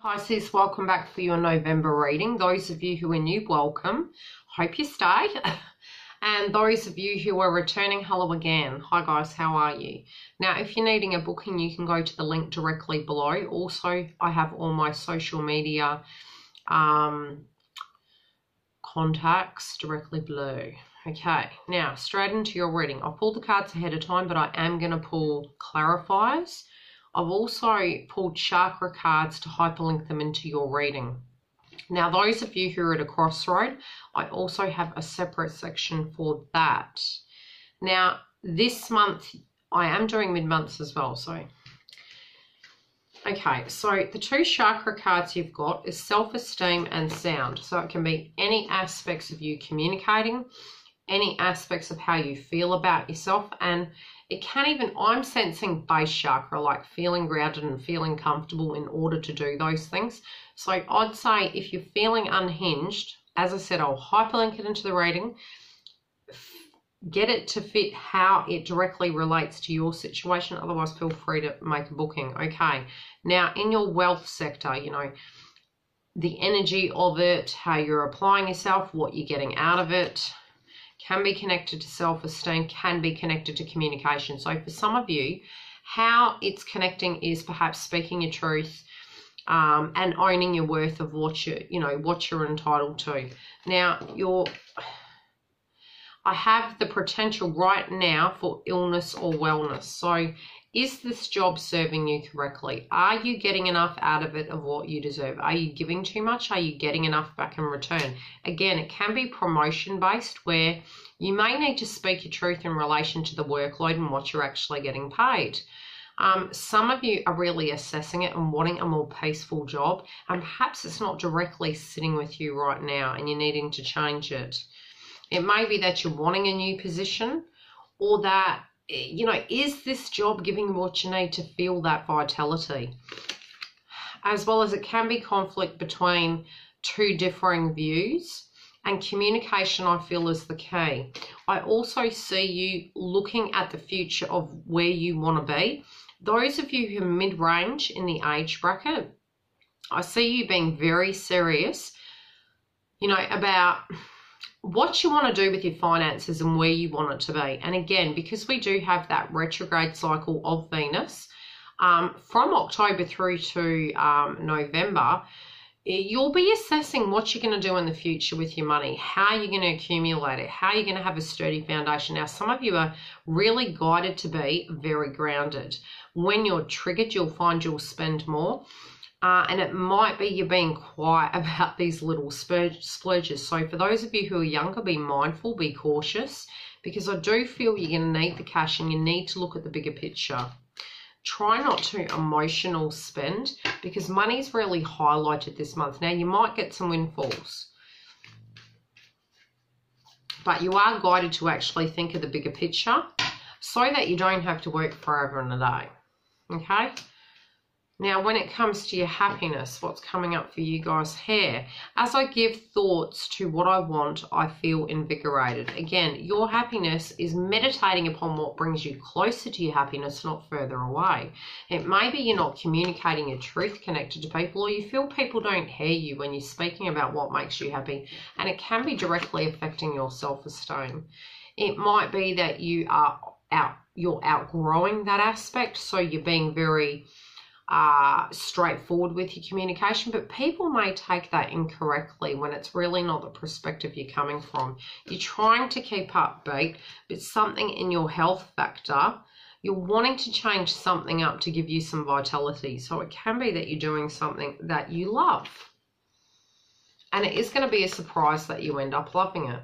Pisces, welcome back for your November reading. Those of you who are new, welcome. Hope you stay. And those of you who are returning, hello again. Hi guys, how are you? Now, if you're needing a booking, you can go to the link directly below. Also, I have all my social media contacts directly below. Okay, now straight into your reading. I pulled the cards ahead of time, but I am going to pull clarifiers. I've also pulled chakra cards to hyperlink them into your reading. Now, those of you who are at a crossroad, I also have a separate section for that. Now, this month, I am doing mid-months as well, so. Okay, so the two chakra cards you've got is self-esteem and sound. So it can be any aspects of you communicating, any aspects of how you feel about yourself, and it can even, I'm sensing base chakra, like feeling grounded and feeling comfortable in order to do those things. So I'd say if you're feeling unhinged, as I said, I'll hyperlink it into the reading, get it to fit how it directly relates to your situation. Otherwise, feel free to make a booking. Okay, now in your wealth sector, you know, the energy of it, how you're applying yourself, what you're getting out of it, can be connected to self-esteem, can be connected to communication. So for some of you, how it's connecting is perhaps speaking your truth and owning your worth of what you're entitled to. Now, I have the potential right now for illness or wellness. So is this job serving you correctly? Are you getting enough out of it of what you deserve? Are you giving too much? Are you getting enough back in return? Again, it can be promotion based where you may need to speak your truth in relation to the workload and what you're actually getting paid. Some of you are really assessing it and wanting a more peaceful job, and perhaps it's not directly sitting with you right now and you're needing to change it. It may be that you're wanting a new position, or that, you know, is this job giving you what you need to feel that vitality? As well as it can be conflict between two differing views, and communication, I feel, is the key. I also see you looking at the future of where you want to be. Those of you who are mid-range in the age bracket, I see you being very serious, you know, about what you want to do with your finances and where you want it to be. And again, because we do have that retrograde cycle of Venus, from October through to November, you'll be assessing what you're going to do in the future with your money, how you're going to accumulate it, how you're going to have a sturdy foundation. Now, some of you are really guided to be very grounded. When you're triggered, you'll find you'll spend more. And it might be you're being quiet about these little splurges. So for those of you who are younger, be mindful, be cautious, because I do feel you're going to need the cash and you need to look at the bigger picture. Try not to emotional spend, because money's really highlighted this month. Now, you might get some windfalls, but you are guided to actually think of the bigger picture so that you don't have to work forever and a day. Okay? Now, when it comes to your happiness, what's coming up for you guys here? As I give thoughts to what I want, I feel invigorated. Again, your happiness is meditating upon what brings you closer to your happiness, not further away. It may be you're not communicating your truth connected to people, or you feel people don't hear you when you're speaking about what makes you happy, and it can be directly affecting your self-esteem. It might be that you're outgrowing that aspect, so you're being very straightforward with your communication, but people may take that incorrectly when it's really not the perspective you're coming from. You're trying to keep upbeat, but something in your health factor, you're wanting to change something up to give you some vitality. So it can be that you're doing something that you love, and it is going to be a surprise that you end up loving it.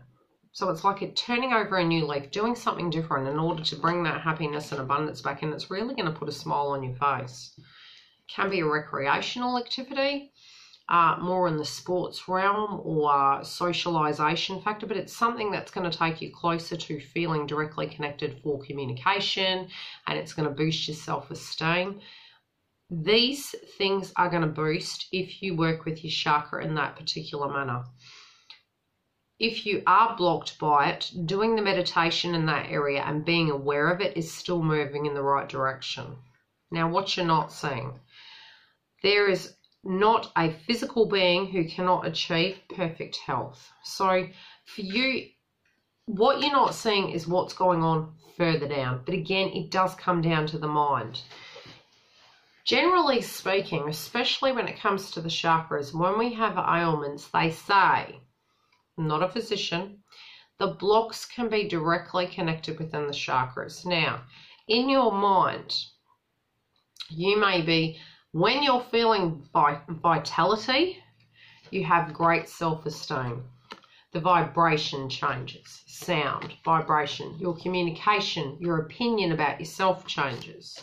So it's like turning over a new leaf, doing something different in order to bring that happiness and abundance back in. It's really going to put a smile on your face. Can be a recreational activity, more in the sports realm or socialization factor, but it's something that's going to take you closer to feeling directly connected for communication, and it's going to boost your self-esteem. These things are going to boost if you work with your chakra in that particular manner. If you are blocked by it, doing the meditation in that area and being aware of it is still moving in the right direction. Now, what you're not seeing, there is not a physical being who cannot achieve perfect health. So for you, what you're not seeing is what's going on further down. But again, it does come down to the mind. Generally speaking, especially when it comes to the chakras, when we have ailments, they say, I'm not a physician, the blocks can be directly connected within the chakras. Now, in your mind, you may be, when you're feeling vitality, you have great self-esteem. The vibration changes, sound, vibration, your communication, your opinion about yourself changes.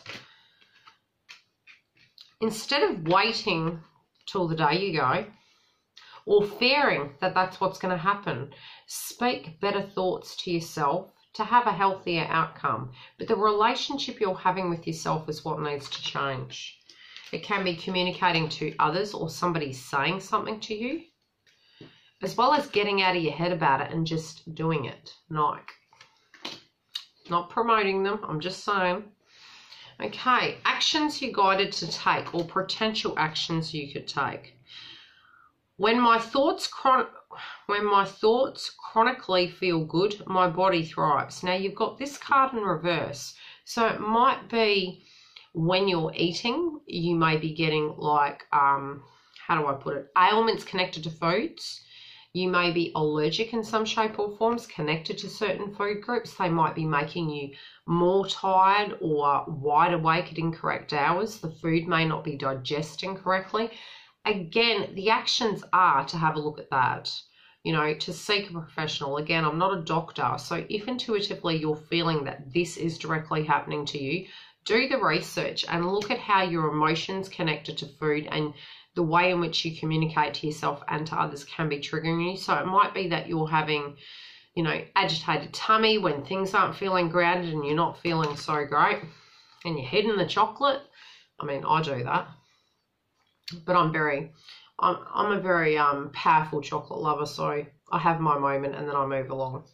Instead of waiting till the day you go or fearing that that's what's going to happen, speak better thoughts to yourself to have a healthier outcome. But the relationship you're having with yourself is what needs to change. It can be communicating to others or somebody saying something to you, as well as getting out of your head about it and just doing it. Not promoting them, I'm just saying. Okay, actions you're guided to take or potential actions you could take. When my thoughts chronically feel good, my body thrives. Now you've got this card in reverse. So it might be when you're eating, you may be getting like, how do I put it, ailments connected to foods. You may be allergic in some shape or forms connected to certain food groups. They might be making you more tired or wide awake at incorrect hours. The food may not be digesting correctly. Again, the actions are to have a look at that, you know, to seek a professional. Again, I'm not a doctor, so if intuitively you're feeling that this is directly happening to you, do the research and look at how your emotions connected to food and the way in which you communicate to yourself and to others can be triggering you. So it might be that you're having, you know, agitated tummy when things aren't feeling grounded and you're not feeling so great and you're hiding the chocolate. I mean, I do that. But I'm a very powerful chocolate lover, so I have my moment and then I move along.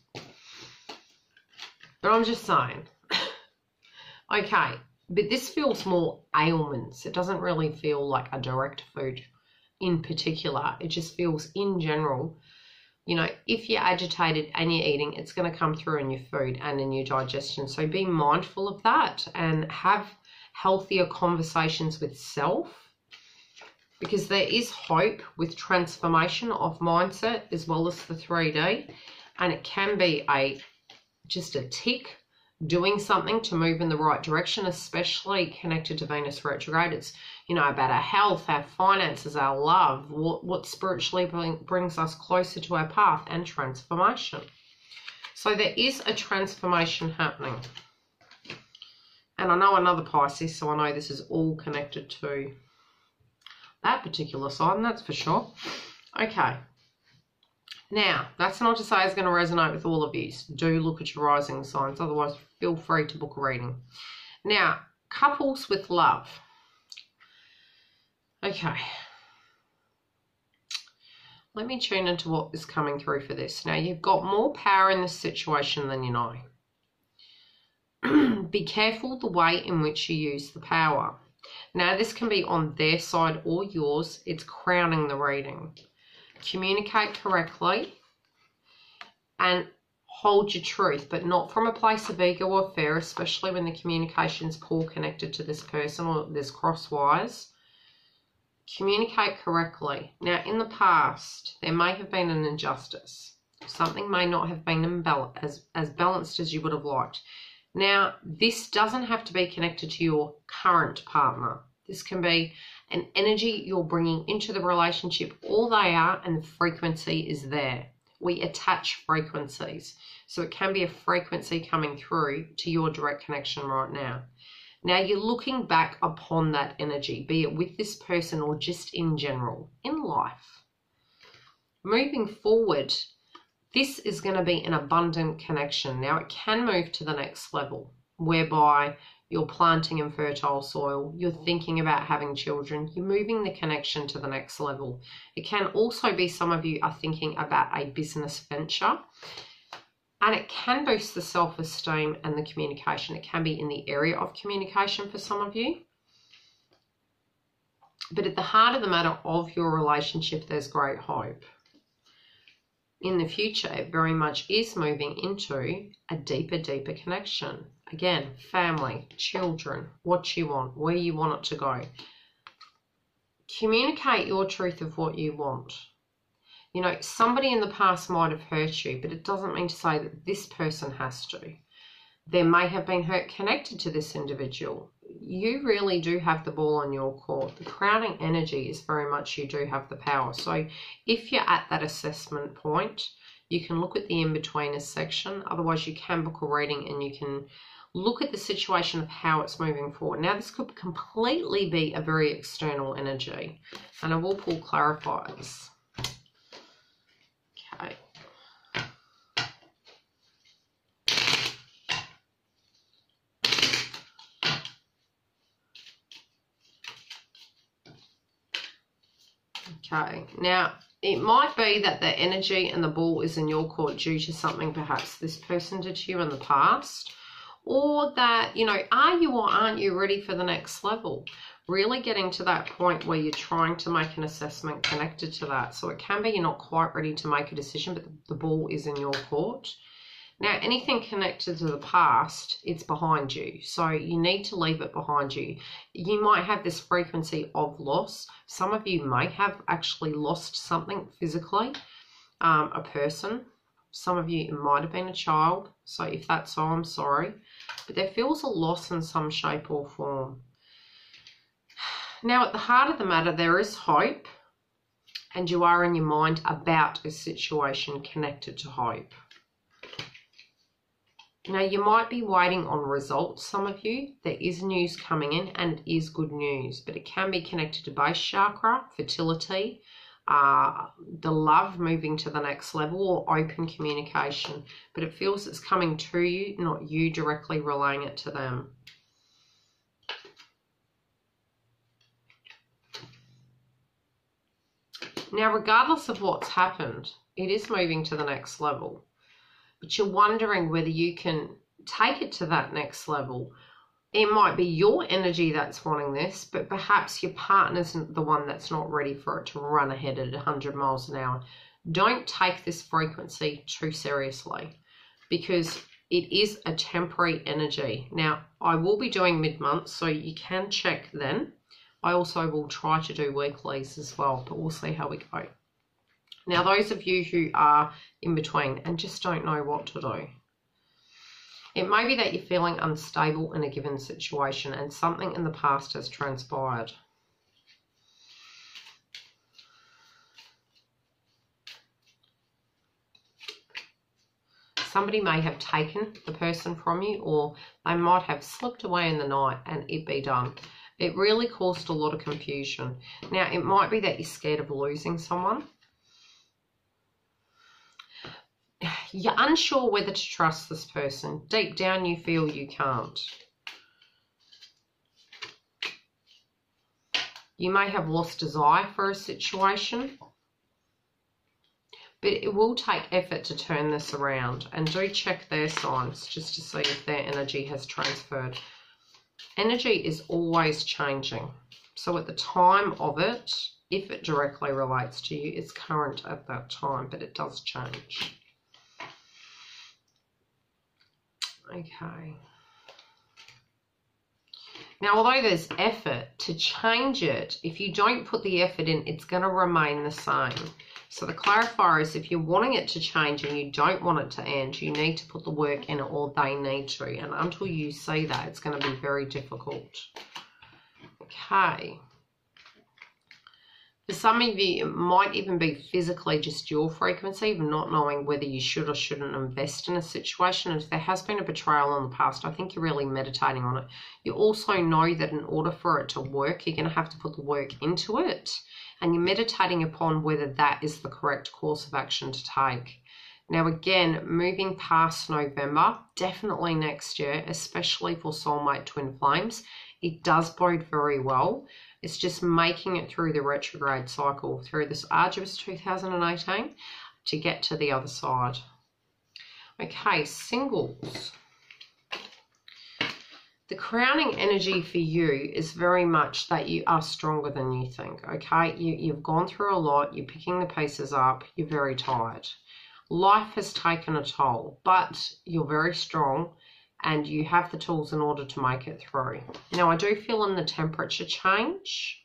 But I'm just saying. Okay, but this feels more ailments. It doesn't really feel like a direct food in particular. It just feels in general, you know, if you're agitated and you're eating, it's going to come through in your food and in your digestion. So be mindful of that and have healthier conversations with self, because there is hope with transformation of mindset as well as the 3D. And it can be just a tick, doing something to move in the right direction, especially connected to Venus retrograde. It's, you know, about our health, our finances, our love, what spiritually brings us closer to our path, and transformation. So there is a transformation happening. And I know another Pisces, so I know this is all connected to that particular sign, that's for sure. Okay. Now, that's not to say it's going to resonate with all of you. Do look at your rising signs. Otherwise, feel free to book a reading. Now, couples with love. Okay. Let me tune into what is coming through for this. Now, you've got more power in this situation than you know. Be careful the way in which you use the power. Now, this can be on their side or yours. It's crowning the reading. Communicate correctly and hold your truth, but not from a place of ego or fear, especially when the communication's poor connected to this person or there's crosswise. Communicate correctly. Now, in the past, there may have been an injustice. Something may not have been as balanced as you would have liked. Now, this doesn't have to be connected to your current partner. This can be an energy you're bringing into the relationship. All they are, and the frequency is there. We attach frequencies. So it can be a frequency coming through to your direct connection right now. Now you're looking back upon that energy, be it with this person or just in general, in life. Moving forward, this is going to be an abundant connection. Now it can move to the next level, whereby you're planting in fertile soil, you're thinking about having children, you're moving the connection to the next level. It can also be some of you are thinking about a business venture, and it can boost the self-esteem and the communication. It can be in the area of communication for some of you. But at the heart of the matter of your relationship, there's great hope. In the future, it very much is moving into a deeper, deeper connection. Again, family, children, what you want, where you want it to go. Communicate your truth of what you want. You know, somebody in the past might have hurt you, but it doesn't mean to say that this person has to. There may have been hurt connected to this individual. You really do have the ball on your court. The crowning energy is very much you do have the power. So if you're at that assessment point, you can look at the in-betweeners section. Otherwise, you can book a reading and you can look at the situation of how it's moving forward. Now, this could completely be a very external energy, and I will pull clarifiers. Okay. Okay, now it might be that the energy and the ball is in your court due to something perhaps this person did to you in the past, or that, you know, are you or aren't you ready for the next level? Really getting to that point where you're trying to make an assessment connected to that. So it can be you're not quite ready to make a decision, but the ball is in your court. Now, anything connected to the past, it's behind you. So you need to leave it behind you. You might have this frequency of loss. Some of you may have actually lost something physically, a person. Some of you, it might have been a child. So if that's so, I'm sorry. But there feels a loss in some shape or form. Now, at the heart of the matter, there is hope. And you are in your mind about a situation connected to hope. Now, you might be waiting on results, some of you. There is news coming in, and it is good news, but it can be connected to base chakra, fertility, the love moving to the next level, or open communication. But it feels it's coming to you, not you directly relaying it to them. Now, regardless of what's happened, it is moving to the next level. But you're wondering whether you can take it to that next level. It might be your energy that's wanting this, but perhaps your partner's the one that's not ready for it to run ahead at 100 miles an hour. Don't take this frequency too seriously, because it is a temporary energy. Now, I will be doing mid-month, so you can check then. I also will try to do weeklies as well, but we'll see how we go. Now, those of you who are in between and just don't know what to do, it may be that you're feeling unstable in a given situation and something in the past has transpired. Somebody may have taken the person from you, or they might have slipped away in the night and it be done. It really caused a lot of confusion. Now, it might be that you're scared of losing someone. You're unsure whether to trust this person. Deep down, you feel you can't. You may have lost desire for a situation, but it will take effort to turn this around. And do check their signs just to see if their energy has transferred. Energy is always changing. So at the time of it, if it directly relates to you, it's current at that time, but it does change. Okay. Now, although there's effort to change it, if you don't put the effort in, it's going to remain the same. So the clarifier is if you're wanting it to change and you don't want it to end, you need to put the work in, or they need to. And until you see that, it's going to be very difficult. Okay. For some of you, it might even be physically just your frequency of not knowing whether you should or shouldn't invest in a situation. And if there has been a betrayal in the past, I think you're really meditating on it. You also know that in order for it to work, you're going to have to put the work into it. And you're meditating upon whether that is the correct course of action to take. Now, again, moving past November, definitely next year, especially for soulmate twin flames, it does bode very well. It's just making it through the retrograde cycle, through this arduous 2018 to get to the other side. Okay, singles. The crowning energy for you is very much that you are stronger than you think, okay? You've gone through a lot, you're picking the pieces up, you're very tired. Life has taken a toll, but you're very strong and you have the tools in order to make it through. Now, I do feel in the temperature change,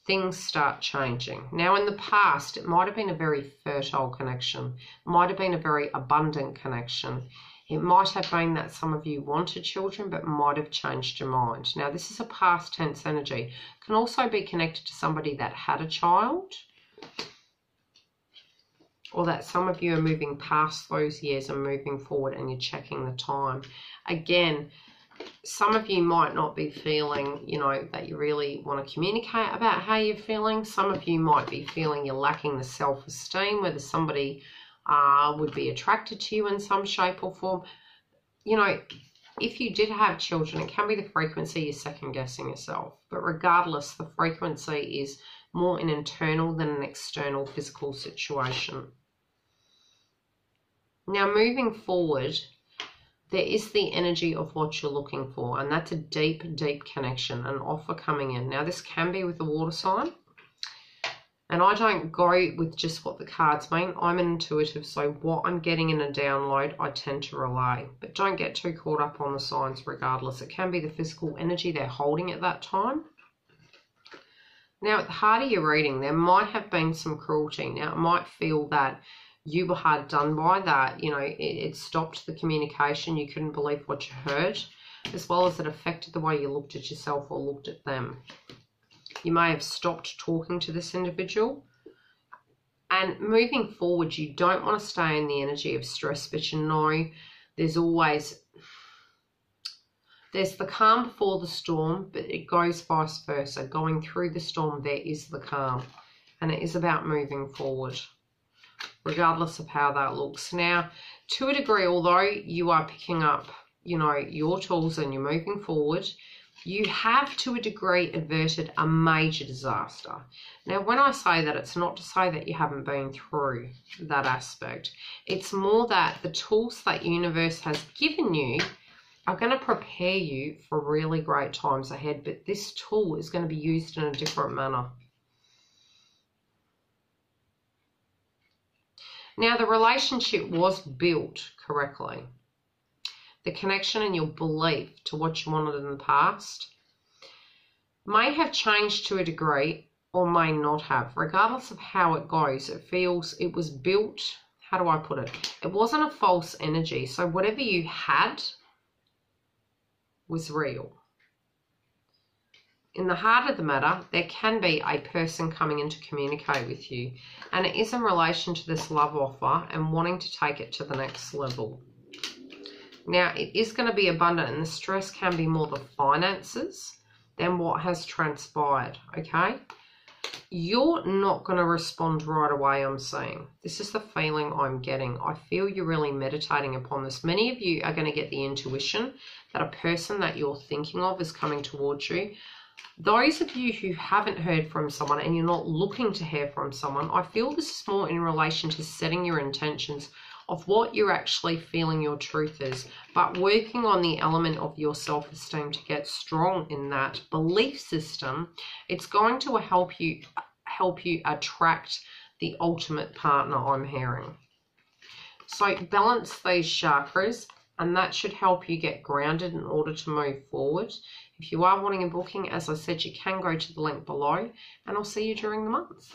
things start changing. Now, in the past, it might have been a very fertile connection, might have been a very abundant connection. It might have been that some of you wanted children, but might have changed your mind. Now, this is a past tense energy. It can also be connected to somebody that had a child, or that some of you are moving past those years and moving forward and you're checking the time. Again, some of you might not be feeling, you know, that you really want to communicate about how you're feeling. Some of you might be feeling you're lacking the self-esteem, whether somebody would be attracted to you in some shape or form. You know, if you did have children, it can be the frequency you're second guessing yourself. But regardless, the frequency is more an internal than an external physical situation. Now, moving forward, there is the energy of what you're looking for, and that's a deep, deep connection, an offer coming in. Now, this can be with the water sign, and I don't go with just what the cards mean. I'm an intuitive, so what I'm getting in a download, I tend to relay. But don't get too caught up on the signs regardless. It can be the physical energy they're holding at that time. Now, at the heart of your reading, there might have been some cruelty. Now, it might feel that you were hard done by, that, you know, it stopped the communication. You couldn't believe what you heard, as well as it affected the way you looked at yourself or looked at them. You may have stopped talking to this individual. And moving forward, you don't want to stay in the energy of stress, but you know there's the calm before the storm, but it goes vice versa. Going through the storm, there is the calm. And it is about moving forward, regardless of how that looks. Now, to a degree, although you are picking up, you know, your tools and you're moving forward, you have to a degree averted a major disaster. Now, when I say that, it's not to say that you haven't been through that aspect. It's more that the tools that universe has given you are going to prepare you for really great times ahead, but this tool is going to be used in a different manner. Now, the relationship was built correctly. The connection and your belief to what you wanted in the past may have changed to a degree or may not have. Regardless of how it goes, it feels it was built, how do I put it? It wasn't a false energy. So whatever you had was real. In the heart of the matter, there can be a person coming in to communicate with you, and it is in relation to this love offer and wanting to take it to the next level. Now, it is going to be abundant, and the stress can be more the finances than what has transpired, okay? You're not going to respond right away, I'm seeing. This is the feeling I'm getting. I feel you're really meditating upon this. Many of you are going to get the intuition that a person that you're thinking of is coming towards you. Those of you who haven't heard from someone and you're not looking to hear from someone, I feel this is more in relation to setting your intentions of what you're actually feeling your truth is, but working on the element of your self-esteem to get strong in that belief system. It's going to help you attract the ultimate partner, I'm hearing. So balance these chakras, and that should help you get grounded in order to move forward. If you are wanting a booking, as I said, you can go to the link below, and I'll see you during the month.